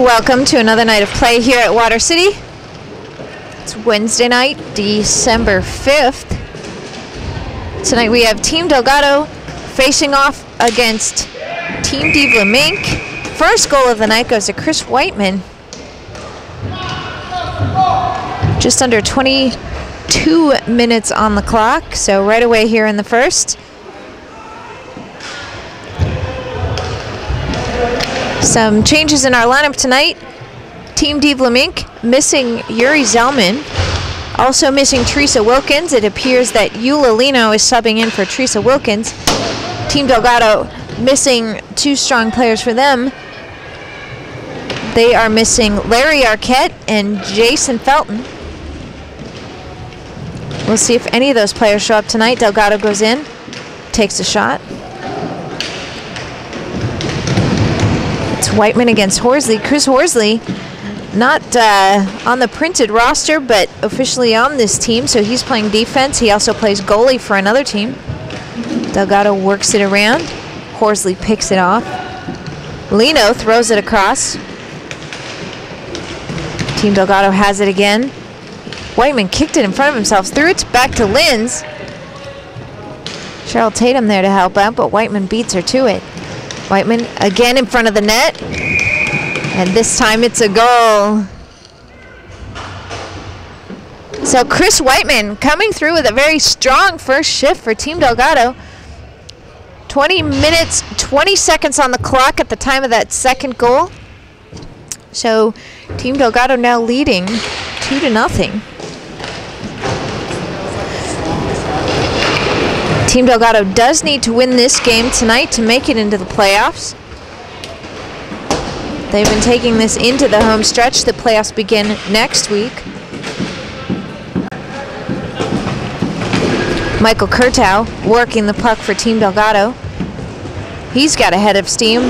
Welcome to another night of play here at Water City. It's Wednesday night, December 5th. Tonight we have Team Delgado facing off against Team DeVlaminck. First goal of the night goes to Chris Whiteman. Just under 22 minutes on the clock, so right away here in the first. Some changes in our lineup tonight. Team DeVlaminck missing Yuri Zellman. Also missing Teresa Wilkins. It appears that Eula Lino is subbing in for Teresa Wilkins. Team Delgado missing two strong players for them. They are missing Larry Arquette and Jason Felton. We'll see if any of those players show up tonight. Delgado goes in, takes a shot. Whiteman against Horsley. Chris Horsley, not on the printed roster, but officially on this team, so he's playing defense. He also plays goalie for another team. Delgado works it around. Horsley picks it off. Lino throws it across. Team Delgado has it again. Whiteman kicked it in front of himself, threw it back to Linz. Cheryl Tatum there to help out, but Whiteman beats her to it. Whiteman again in front of the net, and this time it's a goal. So Chris Whiteman coming through with a very strong first shift for Team Delgado. 20 minutes, 20 seconds on the clock at the time of that second goal. So Team Delgado now leading 2-0. Team Delgado does need to win this game tonight to make it into the playoffs. They've been taking this into the home stretch. The playoffs begin next week. Michael Kurtow working the puck for Team Delgado. He's got a head of steam.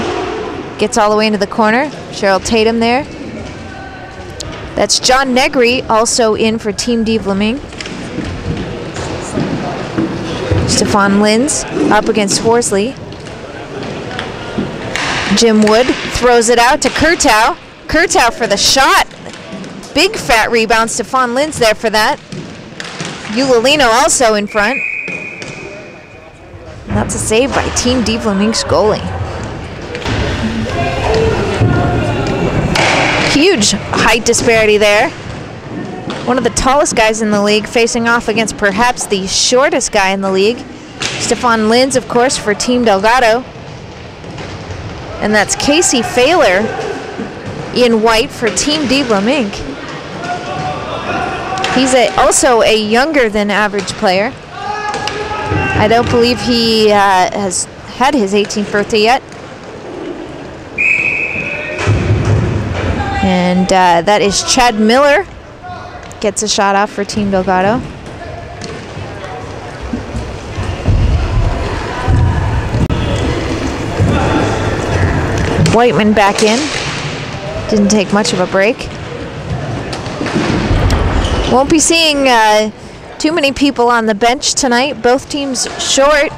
Gets all the way into the corner. Cheryl Tatum there. That's John Negri also in for Team DeVlaminck. Stefan Linz up against Horsley. Jim Wood throws it out to Kurtow. Kurtow for the shot. Big fat rebound. Stefan Linz there for that. Eula Lino also in front. And that's a save by Team DeVlaminck's goalie. Huge height disparity there. One of the tallest guys in the league facing off against perhaps the shortest guy in the league. Stefan Linz, of course, for Team Delgado. And that's Casey Failer in white for Team DeVlaminck. He's also a younger than average player. I don't believe he has had his 18th birthday yet. And that is Chad Miller. Gets a shot off for Team Delgado. Whiteman back in. Didn't take much of a break. Won't be seeing too many people on the bench tonight. Both teams short.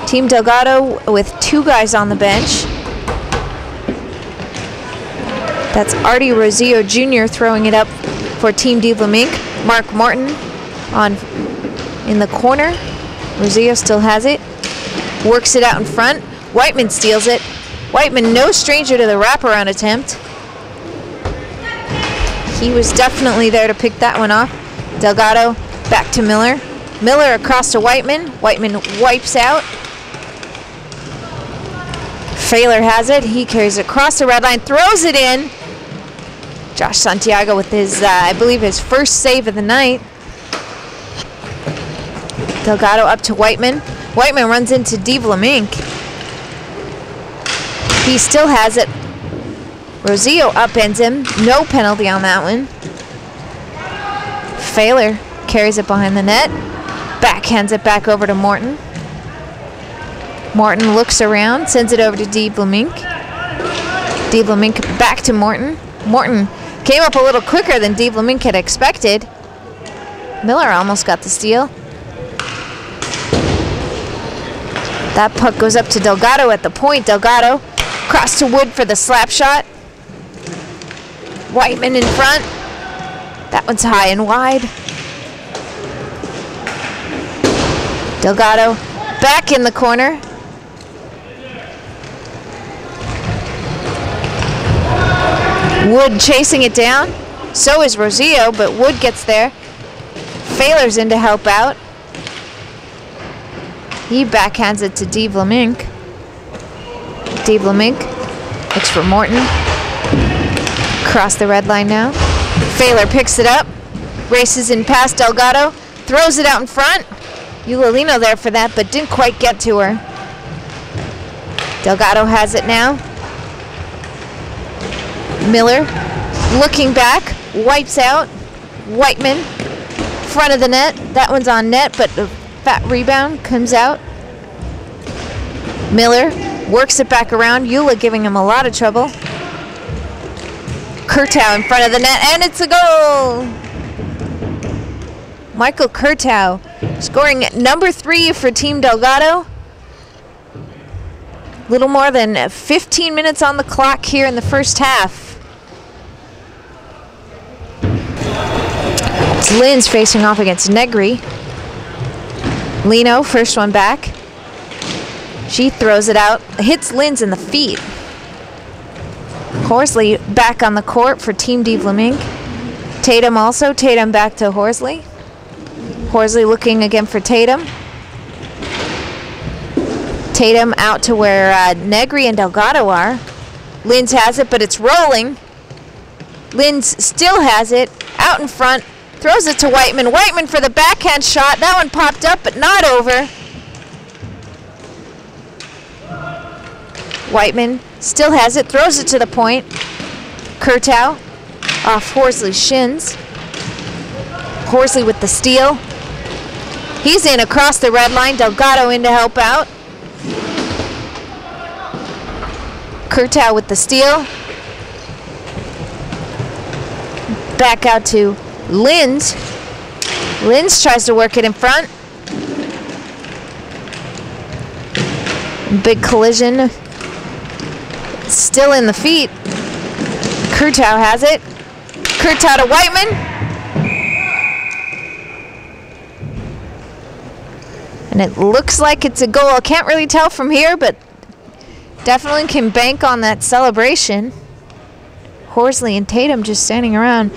Team Delgado with two guys on the bench. That's Artie Rosillo Jr. throwing it up for Team DeVlaminck. Mark Martin in the corner. Rosillo still has it. Works it out in front. Whiteman steals it. Whiteman no stranger to the wraparound attempt. He was definitely there to pick that one off. Delgado back to Miller. Miller across to Whiteman. Whiteman wipes out. Failer has it. He carries it across the red line. Throws it in. Josh Santiago with his, I believe, his first save of the night. Delgado up to Whiteman. Whiteman runs into DeVlaminck. He still has it. Rosillo upends him. No penalty on that one. Failer carries it behind the net. Backhands it back over to Morton. Morton looks around, sends it over to DeVlaminck. DeVlaminck back to Morton. Morton came up a little quicker than DeVlaminck had expected. Miller almost got the steal. That puck goes up to Delgado at the point. Delgado Cross to Wood for the slap shot. Whiteman in front. That one's high and wide. Delgado back in the corner. Wood chasing it down. So is Rosillo, but Wood gets there. Failer's in to help out. He backhands it to DeVlaminck. DeVlaminck looks for Morton. Cross the red line now. Failer picks it up. Races in past Delgado. Throws it out in front. Ulalino there for that, but didn't quite get to her. Delgado has it now. Miller looking back. Wipes out. Whiteman. Front of the net. That one's on net, but the fat rebound comes out. Miller works it back around. Eula giving him a lot of trouble. Kurtow in front of the net, and it's a goal! Michael Kurtow scoring at number 3 for Team Delgado. Little more than 15 minutes on the clock here in the first half. It's Linz facing off against Negri. Lino, first one back. She throws it out, hits Linz in the feet. Horsley back on the court for Team DeVlaminck. Tatum also. Tatum back to Horsley. Horsley looking again for Tatum. Tatum out to where Negri and Delgado are. Linz has it, but it's rolling. Linz still has it. Out in front. Throws it to Whiteman. Whiteman for the backhand shot. That one popped up, but not over. Whiteman still has it. Throws it to the point. Kurtow off Horsley's shins. Horsley with the steal. He's in across the red line. Delgado in to help out. Kurtow with the steal. Back out to Linz. Linz tries to work it in front. Big collision. Still in the feet. Kurtow has it. Kurtow to Whiteman. And it looks like it's a goal. I can't really tell from here, but definitely can bank on that celebration. Horsley and Tatum just standing around.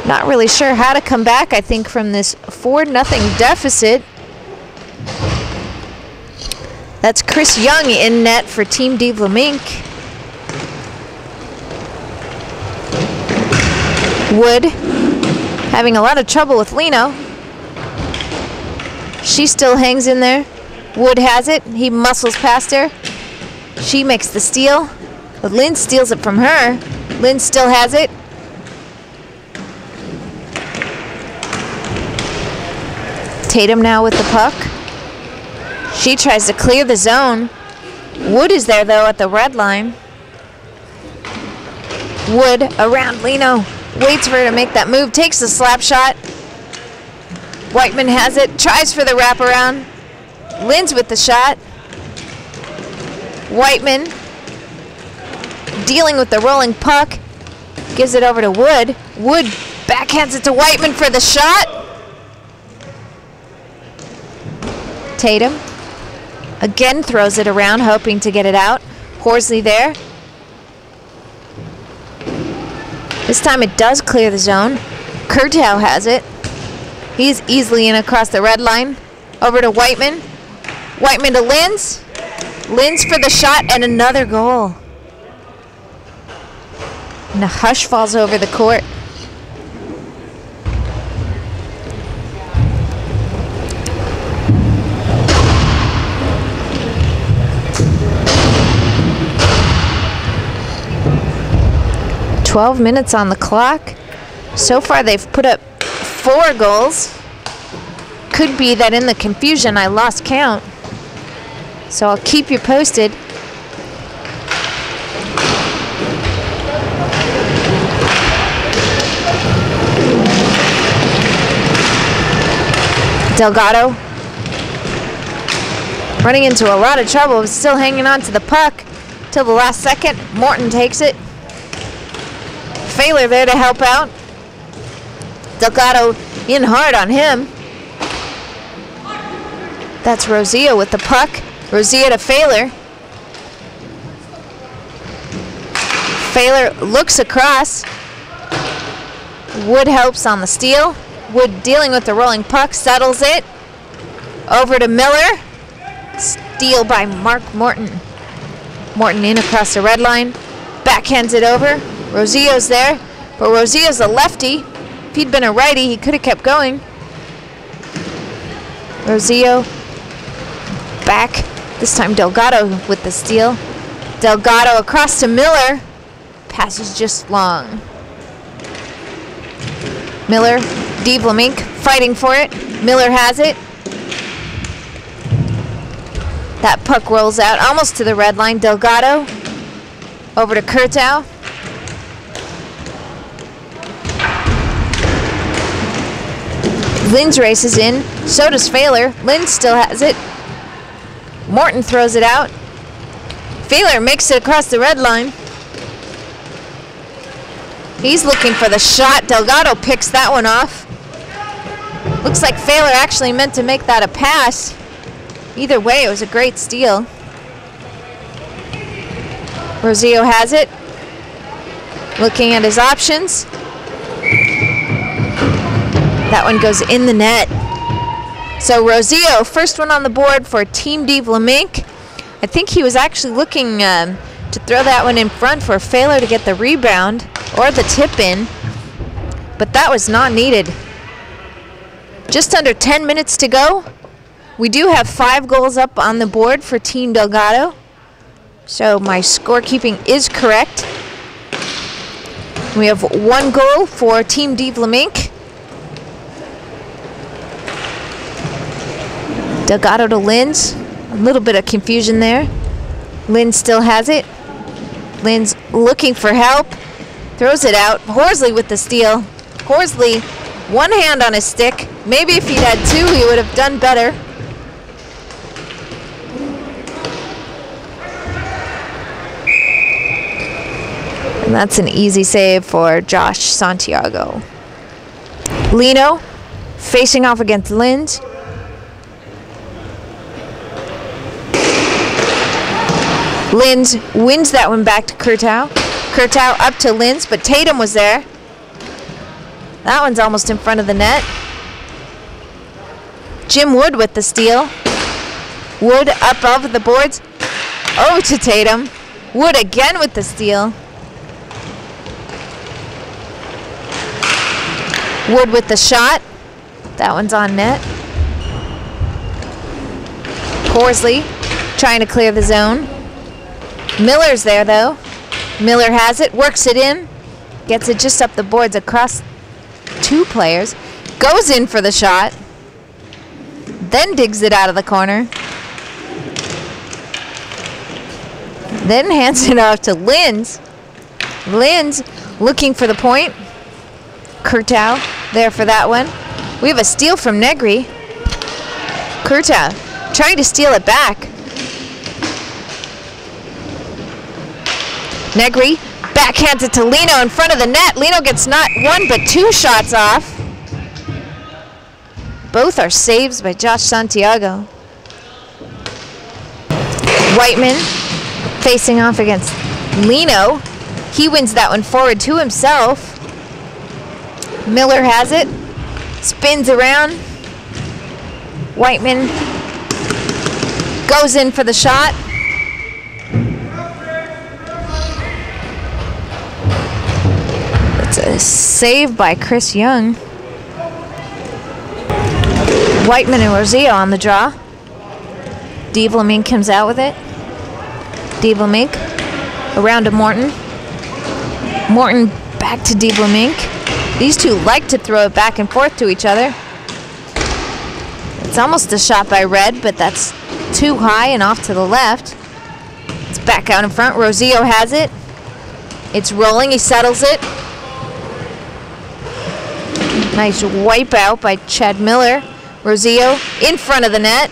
Not really sure how to come back, I think, from this 4-0 deficit. That's Chris Young in net for Team DeVlaminck. Wood having a lot of trouble with Lino. She still hangs in there. Wood has it. He muscles past her. She makes the steal. But Lynn steals it from her. Lynn still has it. Tatum now with the puck. She tries to clear the zone. Wood is there, though, at the red line. Wood around Lino. Waits for her to make that move. Takes the slap shot. Whiteman has it. Tries for the wraparound. Linz with the shot. Whiteman dealing with the rolling puck. Gives it over to Wood. Wood backhands it to Whiteman for the shot. Tatum again throws it around, hoping to get it out. Horsley there. This time it does clear the zone. Kurtow has it. He's easily in across the red line. Over to Whiteman. Whiteman to Linz. Linz for the shot and another goal. And a hush falls over the court. .12 on the clock. So far they've put up 4 goals. Could be that in the confusion I lost count. So I'll keep you posted. Delgado Running into a lot of trouble, still hanging on to the puck till the last second. Morton takes it. Failer there to help out. Delgado in hard on him. That's Rosillo with the puck. Rosillo to Failer. Failer looks across. Wood helps on the steal. Wood dealing with the rolling puck, settles it. Over to Miller. Steal by Mark Morton. Morton in across the red line. Backhands it over. Rosillo's there, but Rosillo's a lefty. If he'd been a righty, he could have kept going. Rosillo back. This time Delgado with the steal. Delgado across to Miller. Pass is just long. Miller, DeVlaminck fighting for it. Miller has it. That puck rolls out almost to the red line. Delgado over to Kurtow. Linz races in. So does Failer. Linz still has it. Morton throws it out. Failer makes it across the red line. He's looking for the shot. Delgado picks that one off. Looks like Failer actually meant to make that a pass. Either way, it was a great steal. Rosillo has it. Looking at his options. That one goes in the net. So Rosillo, first one on the board for Team DeVlaminck. I think he was actually looking to throw that one in front for Failer to get the rebound or the tip in, but that was not needed. Just under 10 minutes to go. We do have 5 goals up on the board for Team Delgado, so my scorekeeping is correct. We have 1 goal for Team DeVlaminck. Delgado to Linz. A little bit of confusion there. Linz still has it. Linz looking for help. Throws it out. Horsley with the steal. Horsley, one hand on his stick. Maybe if he'd had 2, he would have done better. And that's an easy save for Josh Santiago. Lino facing off against Linz. Linz wins that one back to Kurtow. Kurtow up to Linz, but Tatum was there. That one's almost in front of the net. Jim Wood with the steal. Wood up over the boards. Oh, to Tatum. Wood again with the steal. Wood with the shot. That one's on net. Horsley trying to clear the zone. Miller's there though. Miller has it, works it in, gets it just up the boards across 2 players, goes in for the shot, then digs it out of the corner, then hands it off to Linz. Linz looking for the point. Kurtow there for that one. We have a steal from Negri. Kurtow trying to steal it back. Negri backhands it to Lino in front of the net. Lino gets not 1 but 2 shots off. Both are saves by Josh Santiago. Whiteman facing off against Lino. He wins that one forward to himself. Miller has it. Spins around. Whiteman goes in for the shot. It's a save by Chris Young. Whiteman and Rosillo on the draw. DeVlaminck comes out with it. DeVlaminck around to Morton. Morton back to DeVlaminck. These two like to throw it back and forth to each other. It's almost a shot by Red, but that's too high and off to the left. It's back out in front. Rosillo has it. It's rolling. He settles it. Nice wipeout by Chad Miller. Rosillo in front of the net.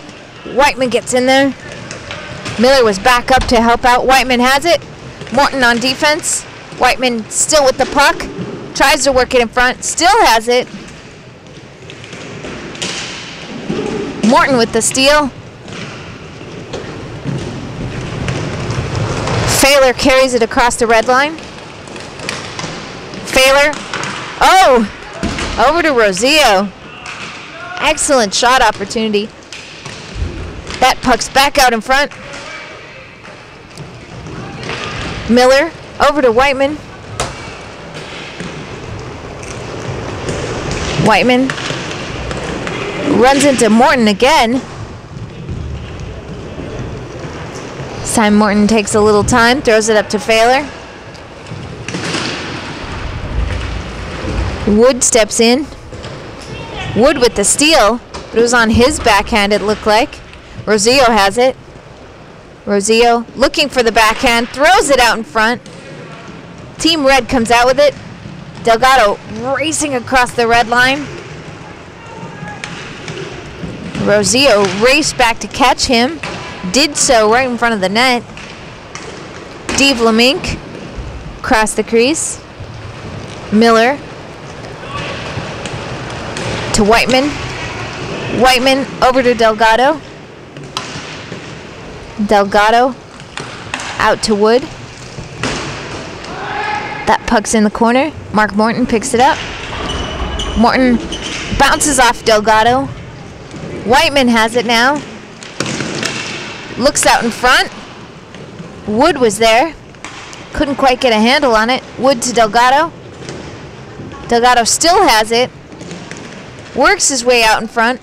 Whiteman gets in there. Miller was back up to help out. Whiteman has it. Morton on defense. Whiteman still with the puck. Tries to work it in front. Still has it. Morton with the steal. Failer carries it across the red line. Failer. Oh! Over to Rosillo. Excellent shot opportunity. That puck's back out in front. Miller over to Whiteman. Whiteman runs into Morton again. This time Morton takes a little time, throws it up to Failer. Wood steps in. Wood with the steal, but it was on his backhand, it looked like. Rosillo has it. Rosillo looking for the backhand, throws it out in front. Team Red comes out with it. Delgado racing across the red line. Rosillo raced back to catch him. Did so right in front of the net. DeVlaminck across the crease. Miller to Whiteman. Whiteman over to Delgado. Delgado out to Wood. That puck's in the corner. Mark Morton picks it up. Morton bounces off Delgado. Whiteman has it now. Looks out in front. Wood was there. Couldn't quite get a handle on it. Wood to Delgado. Delgado still has it. Works his way out in front.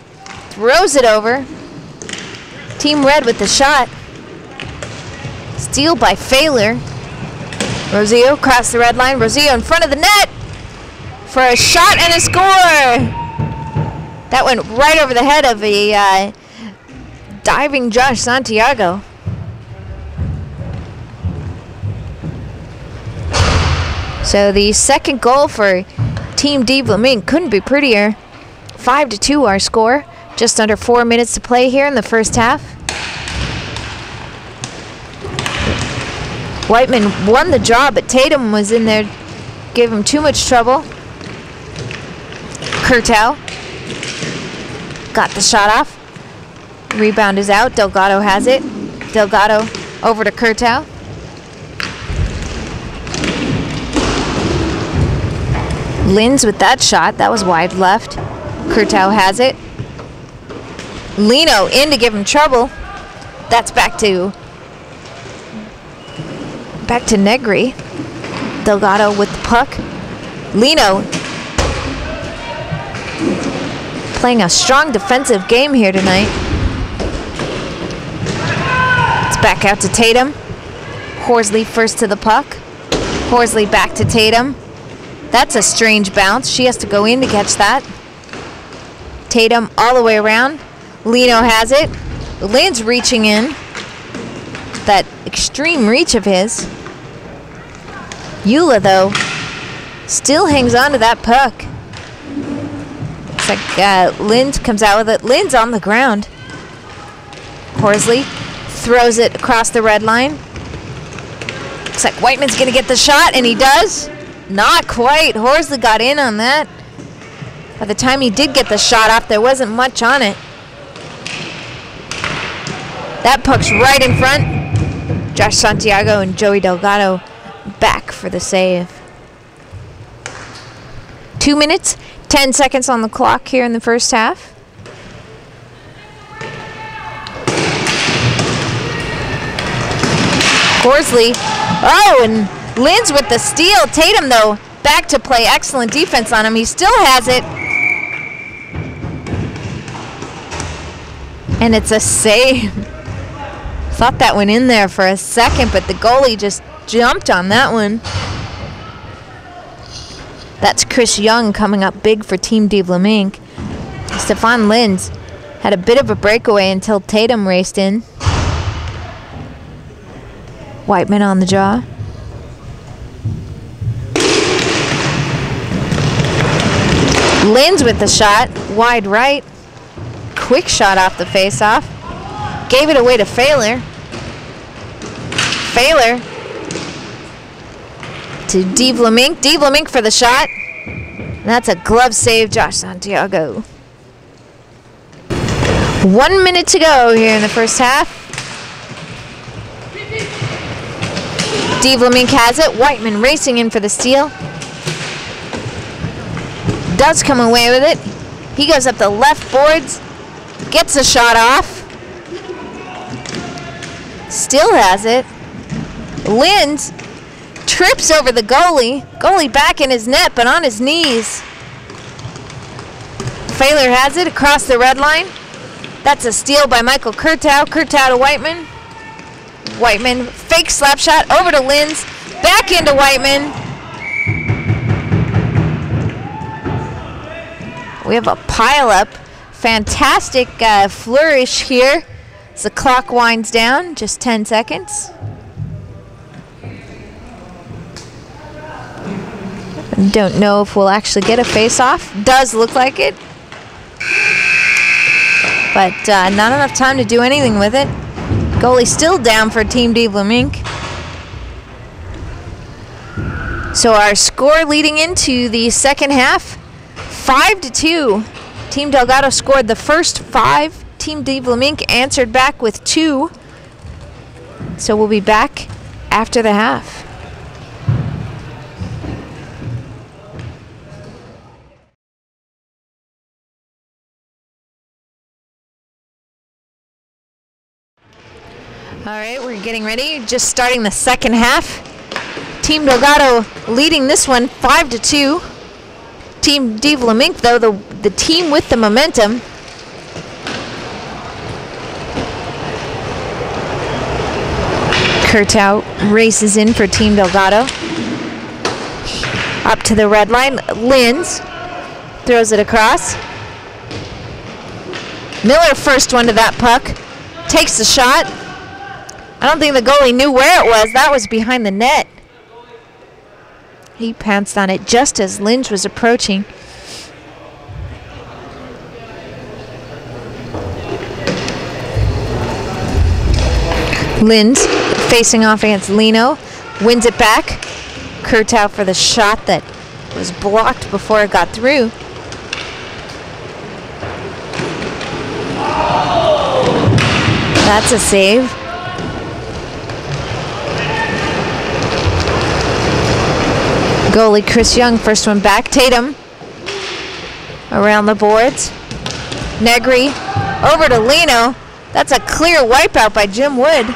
Throws it over. Team Red with the shot. Steal by Failer. Rosillo across the red line. Rosillo in front of the net for a shot and a score. That went right over the head of a diving Josh Santiago. So the second goal for Team DeVlaminck couldn't be prettier. 5-2 our score. Just under 4 minutes to play here in the first half. Whiteman won the draw, but Tatum was in there, gave him too much trouble. Kurtow got the shot off. Rebound is out. Delgado has it. Delgado over to Kurtow. Linz with that shot. That was wide left. Kurtow has it. Lino in to give him trouble. That's back to Negri. Delgado with the puck. Lino playing a strong defensive game here tonight. It's back out to Tatum. Horsley first to the puck. Horsley back to Tatum. That's a strange bounce. She has to go in to catch that. Tatum all the way around. Lino has it. Lynn's reaching in. That extreme reach of his. Eula, though, still hangs on to that puck. Looks like Lynn comes out with it. Lynn's on the ground. Horsley throws it across the red line. Looks like Whiteman's going to get the shot, and he does. Not quite. Horsley got in on that. By the time he did get the shot off, there wasn't much on it. That puck's right in front. Josh Santiago and Joey Delgado back for the save. 2 minutes, 10 seconds on the clock here in the first half. Horsley. Oh, and Lynn's with the steal. Tatum, though, back to play. Excellent defense on him. He still has it. And it's a save. Thought that went in there for a second, but the goalie just jumped on that one. That's Chris Young coming up big for Team DeVlaminck. Stefan Linz had a bit of a breakaway until Tatum raced in. Whiteman on the draw. Linz with the shot, wide right. Quick shot off the face-off. Gave it away to Failer. Failure to DeVlaminck. DeVlaminck for the shot. And that's a glove save, Josh Santiago. 1 minute to go here in the first half. DeVlaminck has it. Whiteman racing in for the steal. Does come away with it. He goes up the left boards. Gets a shot off. Still has it. Linz trips over the goalie. Goalie back in his net, but on his knees. Failure has it across the red line. That's a steal by Michael Kurtow. Kurtow to Whiteman. Whiteman, fake slap shot over to Linz. Back into Whiteman. We have a pile-up. Fantastic flourish here as the clock winds down. Just 10 seconds. Don't know if we'll actually get a face-off. Does look like it. But not enough time to do anything with it. Goalie still down for Team DeVlaminck. So our score leading into the second half, 5-2. Team Delgado scored the first 5. Team DeVlaminck answered back with 2. So we'll be back after the half. All right, we're getting ready. Just starting the second half. Team Delgado leading this one 5-2. Team DeVlaminck, though, the team with the momentum. Kurtow races in for Team Delgado. Up to the red line. Linz throws it across. Miller first one to that puck. Takes the shot. I don't think the goalie knew where it was. That was behind the net. He pounced on it just as Lynch was approaching. Linz facing off against Lino. Wins it back. Kurtow for the shot that was blocked before it got through. That's a save. Goalie Chris Young, first one back. Tatum around the boards. Negri over to Lino. That's a clear wipeout by Jim Wood.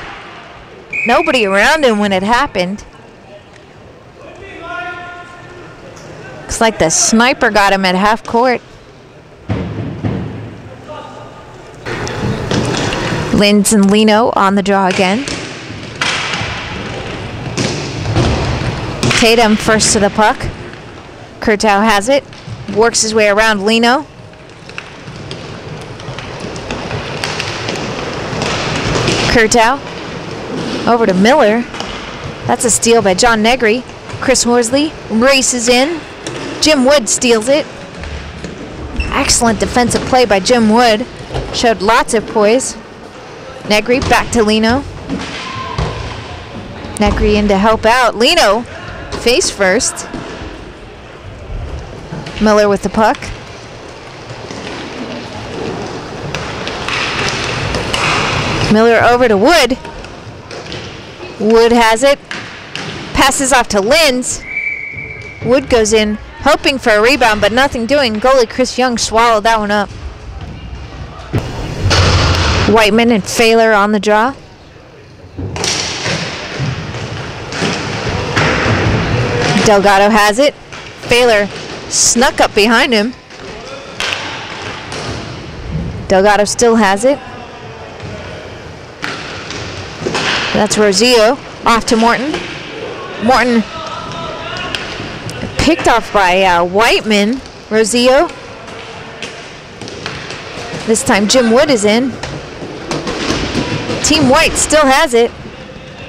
Nobody around him when it happened. Looks like the sniper got him at half court. Linz and Lino on the draw again. Tatum first to the puck. Kurtow has it. Works his way around Lino. Kurtow over to Miller. That's a steal by John Negri. Chris Horsley races in. Jim Wood steals it. Excellent defensive play by Jim Wood. Showed lots of poise. Negri back to Lino. Negri in to help out. Lino face first. Miller with the puck. Miller over to Wood. Wood has it. Passes off to Linz. Wood goes in, hoping for a rebound, but nothing doing. Goalie Chris Young swallowed that one up. Whiteman and Failure on the draw. Delgado has it. Failure snuck up behind him. Delgado still has it. That's Rosillo. Off to Morton. Morton picked off by Whiteman. Rosillo. This time Jim Wood is in. Team White still has it.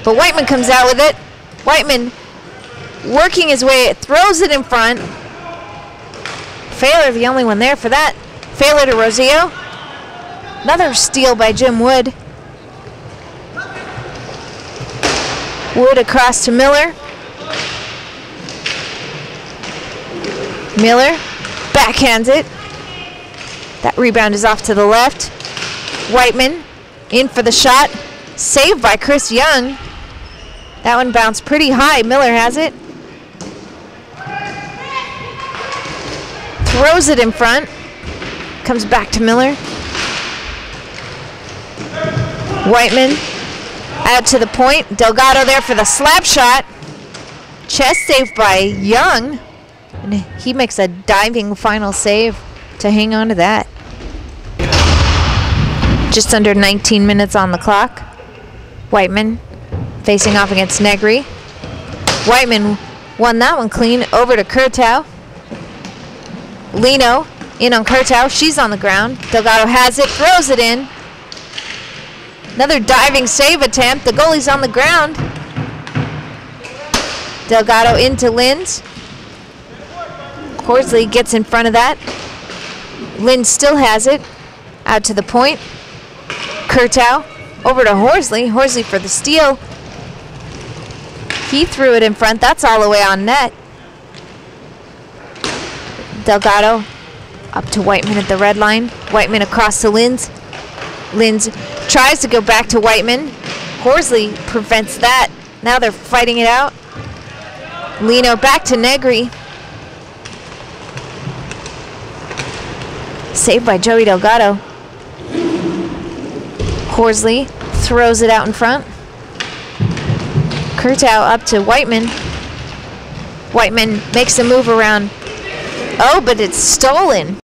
But Whiteman comes out with it. Whiteman working his way, throws it in front. Failure the only one there for that. Failure to Rosillo. Another steal by Jim Wood. Wood across to Miller. Miller backhands it. That rebound is off to the left. Whiteman in for the shot. Saved by Chris Young. That one bounced pretty high. Miller has it. Throws it in front. Comes back to Miller. Whiteman out to the point. Delgado there for the slap shot. Chest save by Young. And he makes a diving final save to hang on to that. Just under 19 minutes on the clock. Whiteman facing off against Negri. Whiteman won that one clean. Over to Kurtow. Lino in on Kurtow. She's on the ground. Delgado has it. Throws it in. Another diving save attempt. The goalie's on the ground. Delgado into Linz. Horsley gets in front of that. Linz still has it. Out to the point. Kurtow over to Horsley. Horsley for the steal. He threw it in front. That's all the way on net. Delgado up to Whiteman at the red line. Whiteman across to Linz. Linz tries to go back to Whiteman. Horsley prevents that. Now they're fighting it out. Lino back to Negri. Saved by Joey Delgado. Horsley throws it out in front. Kurtow up to Whiteman. Whiteman makes a move around. Oh, but it's stolen.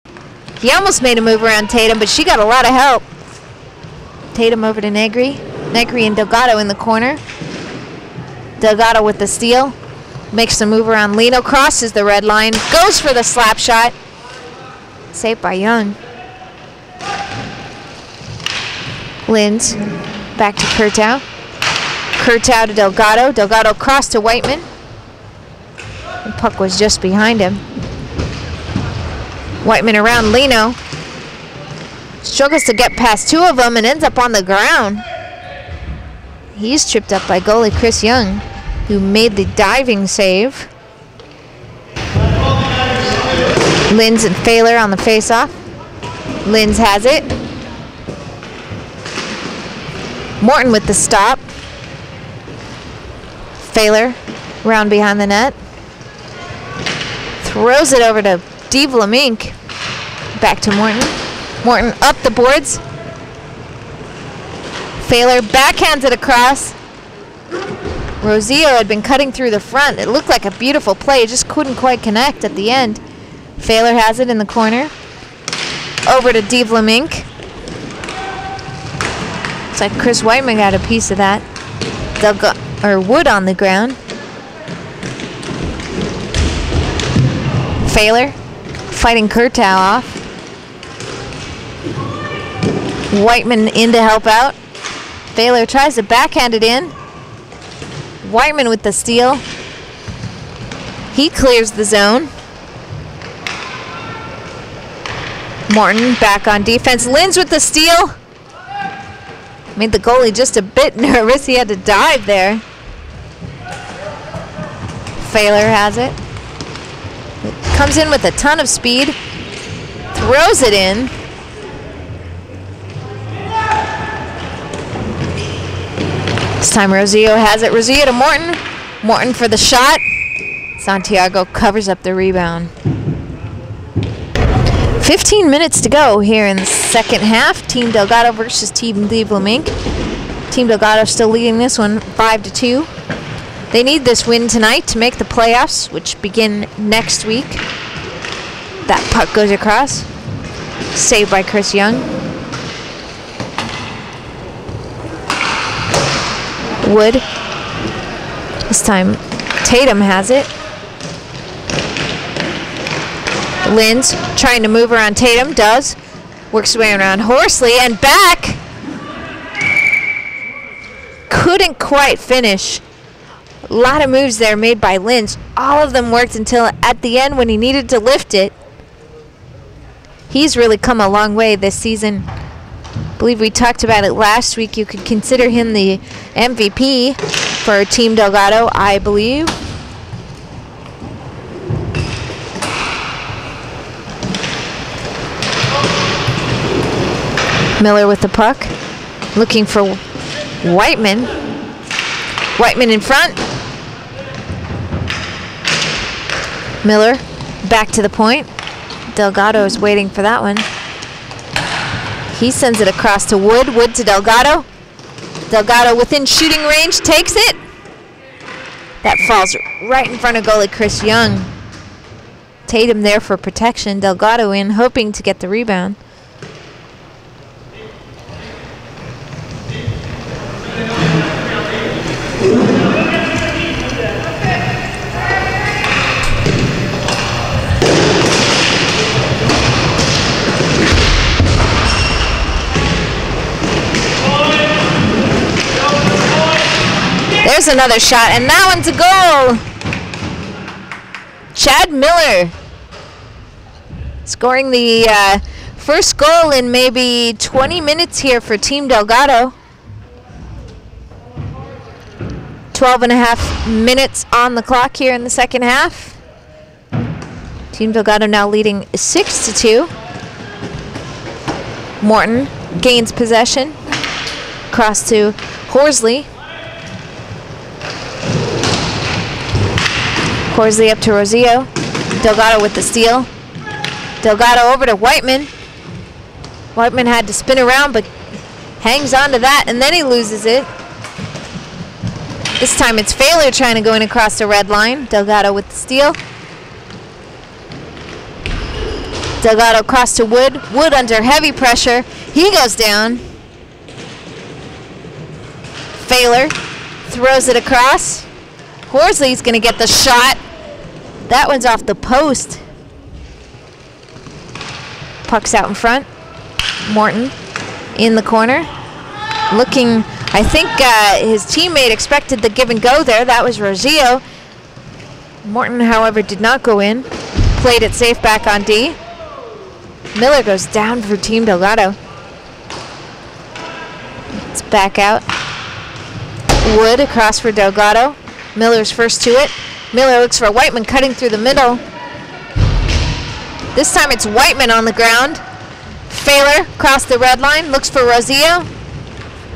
He almost made a move around Tatum, but she got a lot of help. Tatum over to Negri. Negri and Delgado in the corner. Delgado with the steal. Makes a move around Lino. Crosses the red line. Goes for the slap shot. Saved by Young. Linz back to Kurtow. Kurtow to Delgado. Delgado crossed to Whiteman. The puck was just behind him. Whiteman around Lino. Struggles to get past two of them and ends up on the ground. He's tripped up by goalie Chris Young, who made the diving save. Linz and Failer on the face-off. Linz has it. Morton with the stop. Failer round behind the net. Throws it over to DeVlaminck. Back to Morton. Morton up the boards. Failer backhands it across. Rosillo had been cutting through the front. It looked like a beautiful play. Just couldn't quite connect at the end. Failer has it in the corner. Over to DeVlaminck. Looks like Chris Whiteman got a piece of that. Wood on the ground. Failer fighting Kurtow off. Whiteman in to help out. Failer tries to backhand it in. Whiteman with the steal. He clears the zone. Morton back on defense. Linz with the steal. Made the goalie just a bit nervous. He had to dive there. Failer has it. Comes in with a ton of speed. Throws it in. This time Rosillo has it. Rosillo to Morton. Morton for the shot. Santiago covers up the rebound. 15 minutes to go here in the second half. Team Delgado versus Team DeVlaminck. Team Delgado still leading this one 5-2. They need this win tonight to make the playoffs, which begin next week. That puck goes across. Saved by Chris Young. Wood. This time Tatum has it. Linz trying to move around Tatum. Does. Works his way around Horsley and back. Couldn't quite finish. A lot of moves there made by Linz. All of them worked until at the end when he needed to lift it. He's really come a long way this season. believe we talked about it last week. You could consider him the MVP for Team Delgado, I believe. Miller with the puck, looking for Whiteman. Whiteman in front. Miller back to the point. Delgado is waiting for that one. He sends it across to Wood. Wood to Delgado. Delgado within shooting range, takes it. That falls right in front of goalie Chris Young. Tatum there for protection. Delgado in, hoping to get the rebound. There's another shot, and that one's a goal. Chad Miller scoring the first goal in maybe 20 minutes here for Team Delgado. 12.5 minutes on the clock here in the second half. Team Delgado now leading 6-2. Morton gains possession. Cross to Horsley. Horsley up to Rosillo. Delgado with the steal. Delgado over to Whiteman. Whiteman had to spin around, but hangs on to that, and then he loses it. This time it's Failure trying to go in across the red line. Delgado with the steal. Delgado across to Wood. Wood under heavy pressure. He goes down. Failure throws it across. Horsley's going to get the shot. That one's off the post. Puck's out in front. Morton in the corner. Looking, I think his teammate expected the give and go there. That was Rosillo. Morton, however, did not go in. Played it safe back on D. Miller goes down for Team Delgado. It's back out. Wood across for Delgado. Miller's first to it. Miller looks for Whiteman cutting through the middle. This time it's Whiteman on the ground. Failure across the red line. Looks for Rosillo.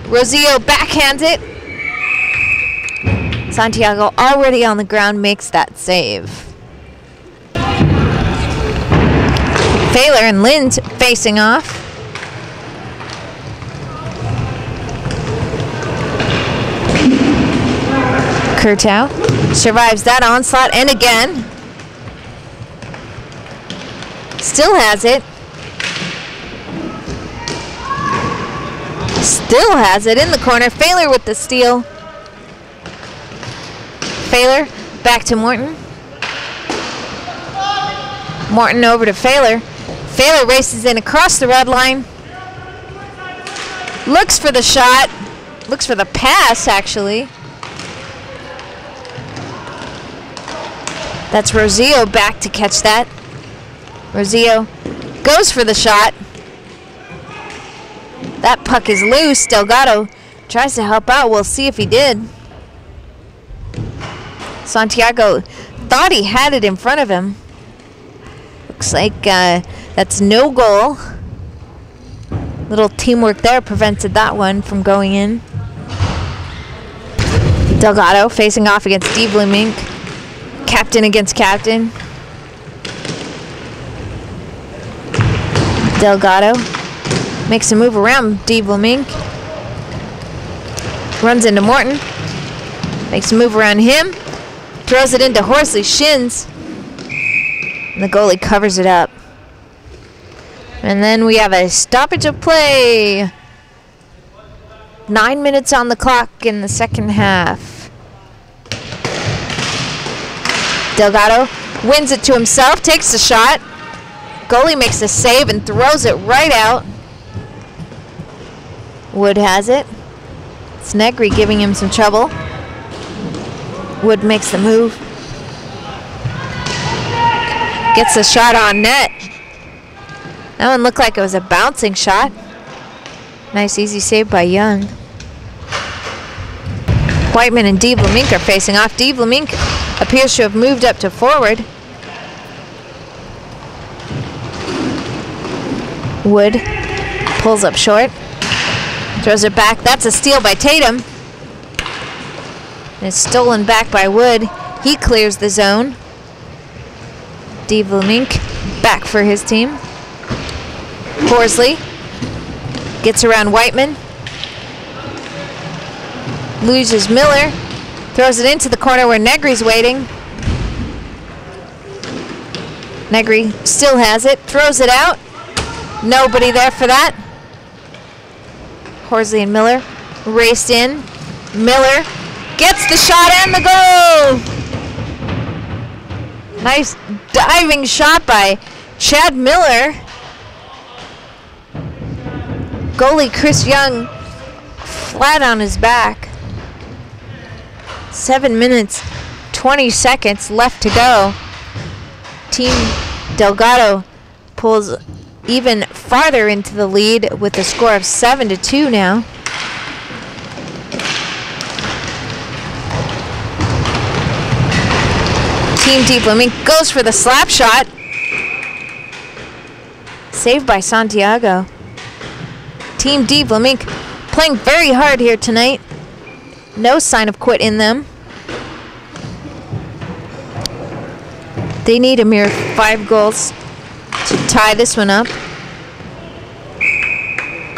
Rosillo backhands it. Santiago already on the ground makes that save. Failure and Lind facing off. Kurtow survives that onslaught, and again. Still has it. Still has it in the corner. Failure with the steal. Failure back to Morton. Morton over to Failure. Failure races in across the red line. Looks for the shot. Looks for the pass, actually. That's Rosillo back to catch that. Rosillo goes for the shot. That puck is loose. Delgado tries to help out. We'll see if he did. Santiago thought he had it in front of him. Looks like that's no goal. Little teamwork there prevented that one from going in. Delgado facing off against DeVlaminck. Captain against captain. Delgado makes a move around DeVlaminck. Runs into Morton. Makes a move around him. Throws it into Horsley's shins. And the goalie covers it up. And then we have a stoppage of play. 9 minutes on the clock in the second half. Delgado wins it to himself, takes the shot. Goalie makes a save and throws it right out. Wood has it. It's Negri giving him some trouble. Wood makes the move. Gets the shot on net. That one looked like it was a bouncing shot. Nice easy save by Young. Whiteman and DeVlaminck are facing off. DeVlaminck appears to have moved up to forward. Wood pulls up short. Throws it back. That's a steal by Tatum. And it's stolen back by Wood. He clears the zone. DeVlaminck back for his team. Horsley gets around Whiteman. Loses Miller. Throws it into the corner where Negri's waiting. Negri still has it. Throws it out. Nobody there for that. Horsley and Miller raced in. Miller gets the shot and the goal! Nice diving shot by Chad Miller. Goalie Chris Young flat on his back. 7 minutes, 20 seconds left to go. Team Delgado pulls even farther into the lead with a score of 7-2 now. Team DeVlaminck goes for the slap shot. Saved by Santiago. Team DeVlaminck playing very hard here tonight. No sign of quit in them. They need a mere 5 goals to tie this one up.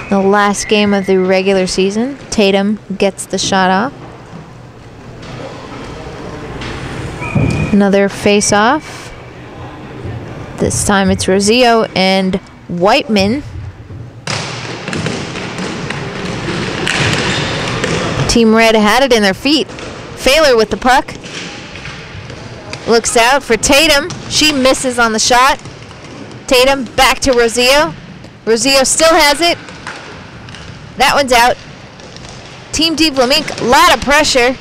The last game of the regular season. Tatum gets the shot off. Another face-off. This time it's Rosillo and Whiteman. Team Red had it in their feet. Failer with the puck. Looks out for Tatum. She misses on the shot. Tatum back to Rosillo. Rosillo still has it. That one's out. Team DeVlaminck, a lot of pressure.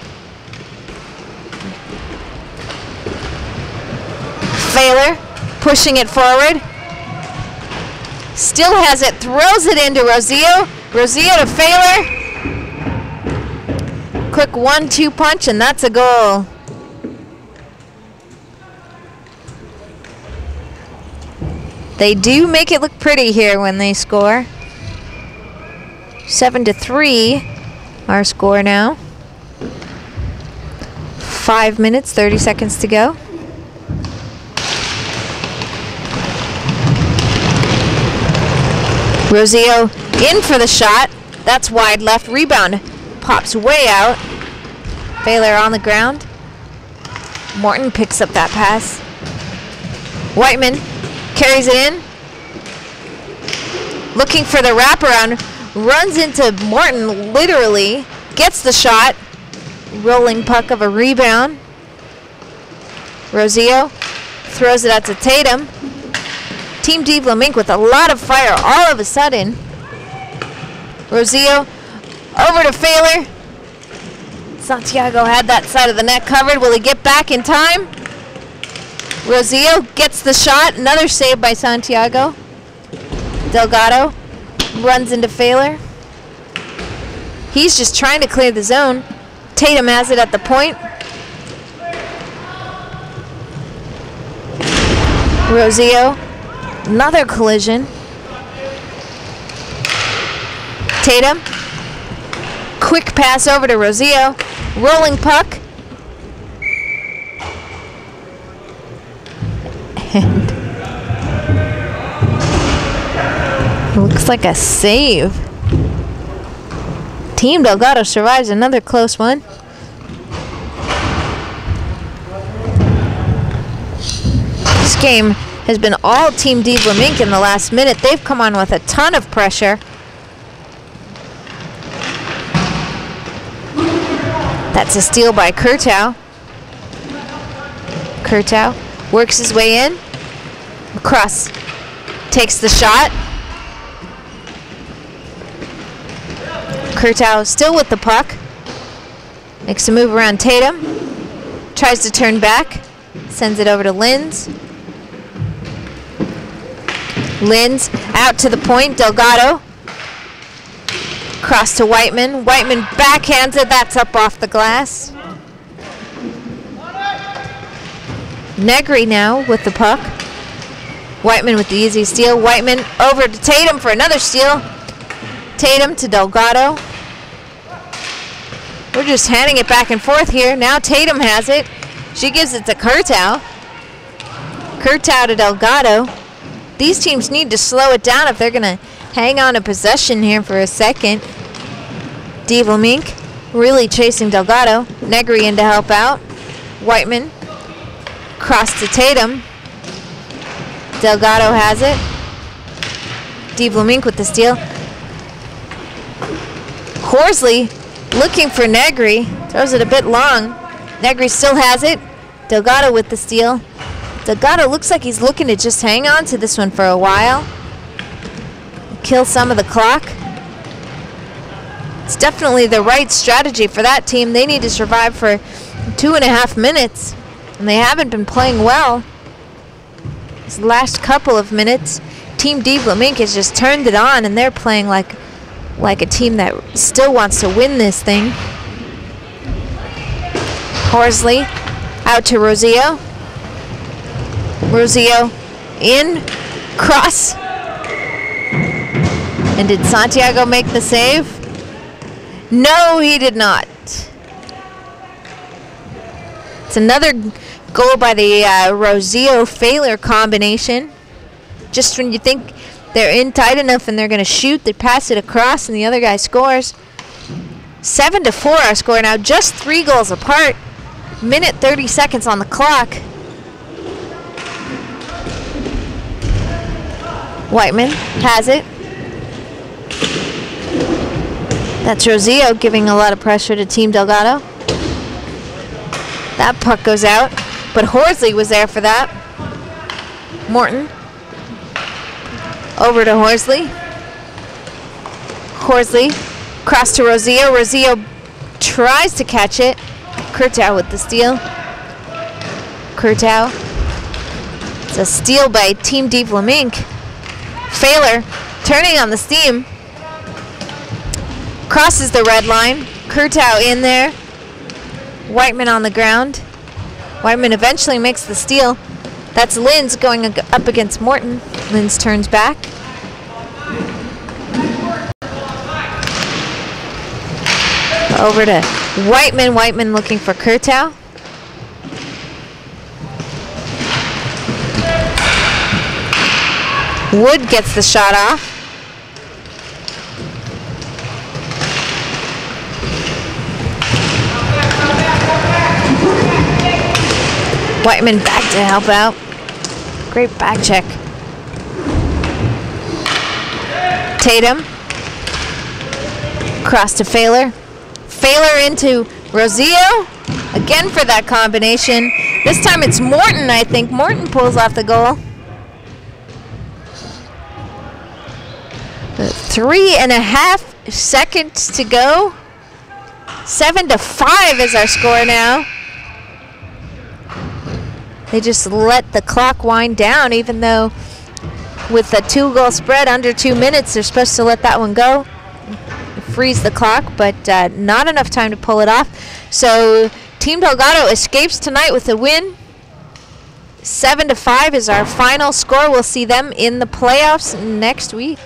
Failer pushing it forward. Still has it, throws it into Rosillo. Rosillo to Failer. Quick 1-2 punch, and that's a goal. They do make it look pretty here when they score. 7-3, our score now. 5 minutes, 30 seconds to go. Rosillo in for the shot. That's wide left. Rebound pops way out. Failer on the ground. Morton picks up that pass. Whiteman carries it in. Looking for the wraparound. Runs into Morton, literally. Gets the shot. Rolling puck of a rebound. Rosillo throws it out to Tatum. Team DeVlaminck with a lot of fire all of a sudden. Rosillo over to Failer. Santiago had that side of the net covered. Will he get back in time? Rosillo gets the shot. Another save by Santiago. Delgado runs into Failer. He's just trying to clear the zone. Tatum has it at the point. Rosillo, another collision. Tatum, quick pass over to Rosillo. Rolling puck. And it looks like a save. Team Delgado survives another close one. This game has been all Team DeVlaminck in the last minute. They've come on with a ton of pressure. That's a steal by Kurtow. Kurtow works his way in. Cross takes the shot. Kurtow still with the puck. Makes a move around Tatum. Tries to turn back. Sends it over to Linz. Linz out to the point. Delgado. Cross to Whiteman. Whiteman backhands it. That's up off the glass. Negri now with the puck. Whiteman with the easy steal. Whiteman over to Tatum for another steal. Tatum to Delgado. We're just handing it back and forth here. Now Tatum has it. She gives it to Kurtow. Kurtow to Delgado. These teams need to slow it down if they're going to hang on to possession here for a second. DeVlaminck really chasing Delgado. Negri in to help out. Whiteman. Cross to Tatum. Delgado has it. DeVlaminck with the steal. Horsley looking for Negri. Throws it a bit long. Negri still has it. Delgado with the steal. Delgado looks like he's looking to just hang on to this one for a while. Kill some of the clock. It's definitely the right strategy for that team. They need to survive for 2.5 minutes. And they haven't been playing well. These last couple of minutes, Team DeVlaminck has just turned it on, and they're playing like a team that still wants to win this thing. Horsley out to Rosillo. Rosillo in, cross. And did Santiago make the save? No, he did not. It's another goal by the Rosillo-Failure combination. Just when you think they're in tight enough and they're going to shoot, they pass it across and the other guy scores. 7-4 our score now, just 3 goals apart. Minute 30 seconds on the clock. Whiteman has it. That's Rosillo giving a lot of pressure to Team Delgado. That puck goes out, but Horsley was there for that. Morton. Over to Horsley. Horsley. Cross to Rosillo. Rosillo tries to catch it. Kurtow with the steal. Kurtow. It's a steal by Team DeVlaminck. Failure turning on the steam. Crosses the red line. Kurtow in there. Whiteman on the ground. Whiteman eventually makes the steal. That's Linz going up against Morton. Linz turns back. Over to Whiteman. Whiteman looking for Kurtow. Wood gets the shot off. Whiteman back to help out. Great back check. Tatum. Cross to Failure. Failure into Rosillo. Again for that combination. This time it's Morton, I think. Morton pulls off the goal. 3.5 seconds to go. 7-5 is our score now. They just let the clock wind down, even though with a 2-goal spread under 2 minutes, they're supposed to let that one go. Freeze the clock, but not enough time to pull it off. So Team Delgado escapes tonight with a win. 7-5 is our final score. We'll see them in the playoffs next week.